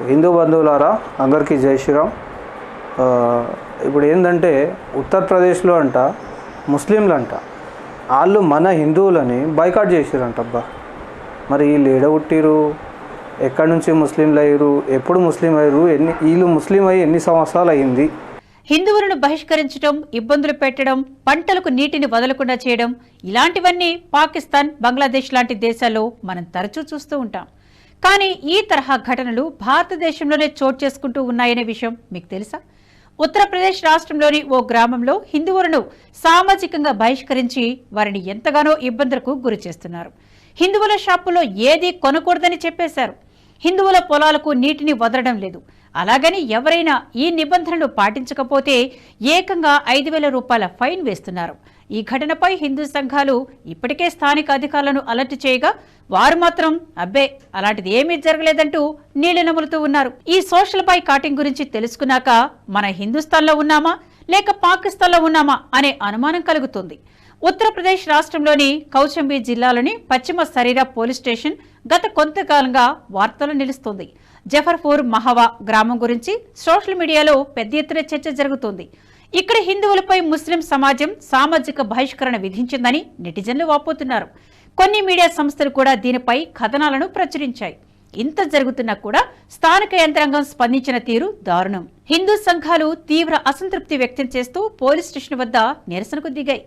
హిందూ బంధువులారా అందరికీ జై శ్రీరామ్. ఇప్పుడు ఏంటంటే ఉత్తరప్రదేశ్లో అంట ముస్లింలు అంట వాళ్ళు మన హిందువులని బాయ్కాట్ చేసిరంట. అబ్బా, మరి వీళ్ళు ఏడగొట్టిరు, ఎక్కడి నుంచి ముస్లింలు అయ్యారు, ఎప్పుడు ముస్లిం అయ్యారు, వీళ్ళు ముస్లిం అయ్యి ఎన్ని సంవత్సరాలు అయ్యింది? హిందువులను బహిష్కరించడం, ఇబ్బందులు పెట్టడం, పంటలకు నీటిని వదలకుండా చేయడం, ఇలాంటివన్నీ పాకిస్తాన్, బంగ్లాదేశ్ లాంటి దేశాల్లో మనం తరచూ చూస్తూ ఉంటాం. కానీ ఈ తరహా ఘటనలు భారతదేశంలోనే చోటు చేసుకుంటూ ఉన్నాయనే విషయం మీకు తెలుసా? ఉత్తరప్రదేశ్ రాష్ట్రంలోని ఓ గ్రామంలో హిందువులను సామాజికంగా బహిష్కరించి వారిని ఎంతగానో ఇబ్బందులకు గురి చేస్తున్నారు. హిందువుల షాపుల్లో ఏదీ కొనకూడదని చెప్పేశారు. హిందువుల పొలాలకు నీటిని వదలడం లేదు. అలాగని ఎవరైనా ఈ నిబంధనలు పాటించకపోతే ఏకంగా 5,000 రూపాయల ఫైన్ వేస్తున్నారు. ఈ ఘటనపై హిందూ సంఘాలు ఇప్పటికే స్థానిక అధికారులను అలర్ట్ చేయగా వారు మాత్రం అబ్బే అలాంటిది ఏమీ జరగలేదంటూ నీళ్లు నములుతూ ఉన్నారు. ఈ సోషల్ బాయ్కాటింగ్ గురించి తెలుసుకున్నాక మన హిందుస్థాన్లో ఉన్నామా లేక పాకిస్తాన్లో ఉన్నామా అనే అనుమానం కలుగుతుంది. ఉత్తరప్రదేశ్ రాష్ట్రంలోని కౌచంబి జిల్లాలోని పశ్చిమ సరీరా పోలీస్ స్టేషన్ గత కొంతకాలంగా వార్తలు నిలుస్తోంది. జఫర్పూర్ మహవా గ్రామం గురించి సోషల్ మీడియాలో పెద్ద ఎత్తున చర్చ జరుగుతోంది. ఇక్కడ హిందువులపై ముస్లిం సమాజం సామాజిక బహిష్కరణ విధించిందని నెటిజన్లు వాపోతున్నారు. కొన్ని మీడియా సంస్థలు కూడా దీనిపై కథనాలను ప్రచురించాయి. ఇంత జరుగుతున్నా కూడా స్థానిక యంత్రాంగం స్పందించిన తీరు దారుణం. హిందూ సంఘాలు తీవ్ర అసంతృప్తి వ్యక్తం చేస్తూ పోలీస్ స్టేషన్ వద్ద నిరసనకు దిగాయి.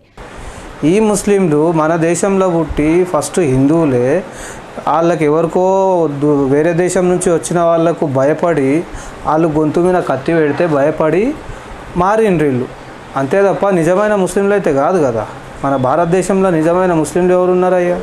ఈ ముస్లింలు మన దేశంలో పుట్టి ఫస్ట్ హిందువులే, వాళ్ళకి ఎవరికో వేరే దేశం నుంచి వచ్చిన వాళ్ళకు భయపడి వాళ్ళు గొంతు మీద కత్తి పెడితే భయపడి మారిండ్రు వీళ్ళు. అంతే తప్ప నిజమైన ముస్లింలు అయితే కాదు కదా. మన భారతదేశంలో నిజమైన ముస్లింలు ఎవరున్నారయ్యా?